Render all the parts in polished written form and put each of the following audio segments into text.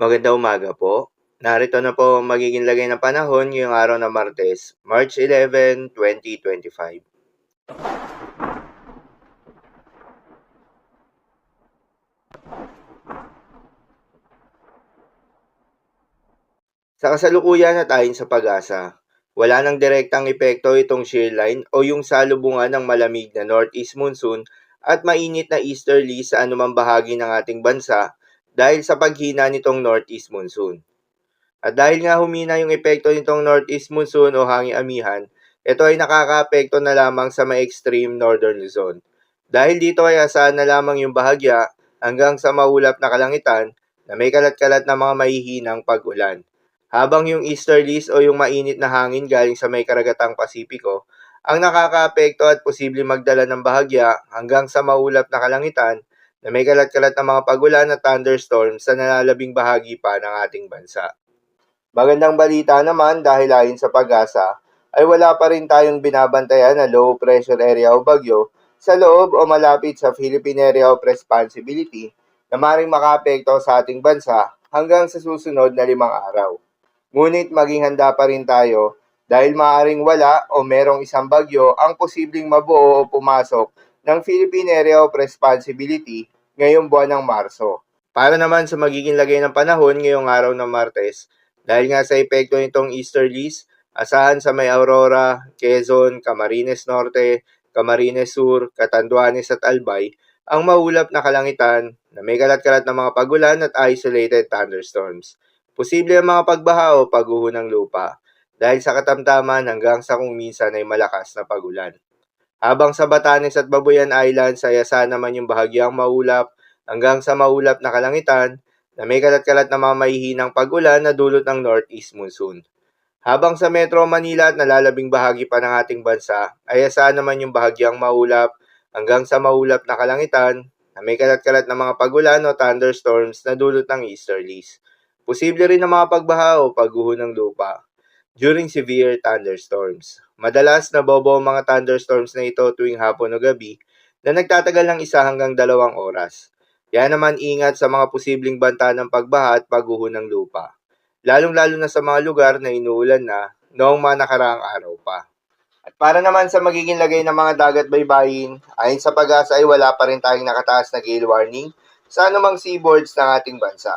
Magandang umaga po. Narito na po ang magiging lagay ng panahon ngayong araw ng Martes, March 11, 2025. Sa kasalukuyan at ayon sa pag-asa, wala nang direktang epekto itong shear line o yung salubungan ng malamig na northeast monsoon at mainit na easterly sa anumang bahagi ng ating bansa dahil sa paghina nitong northeast monsoon. At dahil nga humina yung epekto nitong northeast monsoon o hangin amihan, ito ay nakakaapekto na lamang sa may extreme northern Luzon. Dahil dito ay asahan na lamang yung bahagya hanggang sa maulap na kalangitan na may kalat-kalat na mga mahihinang pag-ulan. Habang yung easterlies o yung mainit na hangin galing sa may karagatang Pasipiko ang nakakaapekto at posibleng magdala ng bahagya hanggang sa maulap na kalangitan na may kalat-kalat na mga pag-ulan at thunderstorms sa nalalabing bahagi pa ng ating bansa. Magandang balita naman dahil ayon sa pag-asa ay wala pa rin tayong binabantayan na low pressure area o bagyo sa loob o malapit sa Philippine Area of Responsibility na maring makaapekto sa ating bansa hanggang sa susunod na 5 araw. Ngunit maging handa pa rin tayo dahil maaring wala o merong isang bagyo ang posibleng mabuo o pumasok ng Philippine Area of Responsibility ngayong buwan ng Marso. Para naman sa magiging lagay ng panahon ngayong araw ng Martes, dahil nga sa epekto nitong easterlies, asahan sa may Aurora, Quezon, Camarines Norte, Camarines Sur, Catanduanes at Albay ang maulap na kalangitan na may kalat-kalat na mga pagulan at isolated thunderstorms. Posible ang mga pagbaha o pagguho ng lupa dahil sa katamtaman hanggang sa kung minsan ay malakas na pagulan. Habang sa Batanes at Babuyan Islands ay asahan naman yung bahagyang maulap hanggang sa maulap na kalangitan na may kalat-kalat na mga mahihinang pag-ulan na dulot ng northeast monsoon. Habang sa Metro Manila at nalalabing bahagi pa ng ating bansa, ay asahan naman yung bahagyang maulap hanggang sa maulap na kalangitan na may kalat-kalat na mga pag-ulan o thunderstorms na dulot ng easterlies. Posible rin na mga pagbaha o pagguho ng lupa during severe thunderstorms. Madalas nabobo ang mga thunderstorms na ito tuwing hapon o gabi na nagtatagal ng 1 hanggang 2 oras. Kaya naman ingat sa mga posibleng banta ng pagbaha at pagguho ng lupa, lalong-lalo na sa mga lugar na inuulan na noong mga nakaraang araw pa. At para naman sa magiging lagay ng mga dagat baybayin, ayon sa pag-asa ay wala pa rin tayong nakataas na gale warning sa anumang seaboards ng ating bansa.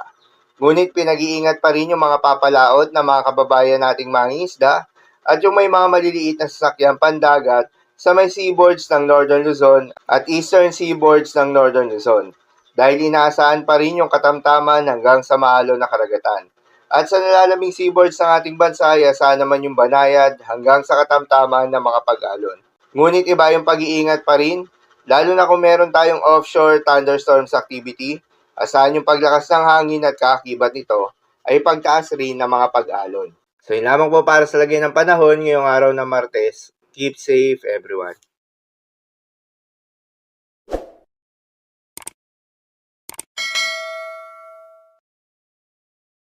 Ngunit pinag-iingat pa rin yung mga papalaot na mga kababayan nating mangingisda at yung may mga maliliit na sasakyan pandagat sa may seaboards ng Northern Luzon at Eastern seaboards ng Northern Luzon dahil inaasahan pa rin yung katamtaman hanggang sa maalon na karagatan. At sa nalalaming seaboards ng ating bansa ay asahan naman yung banayad hanggang sa katamtaman na makapag-alon. Ngunit iba yung pag-iingat pa rin, lalo na kung meron tayong offshore thunderstorms activity, asahan yung paglakas ng hangin at kaakibat nito ay pagtaas rin ng mga pag-alon. So yun lamang po para sa lagay ng panahon ngayong araw ng Martes. Keep safe everyone.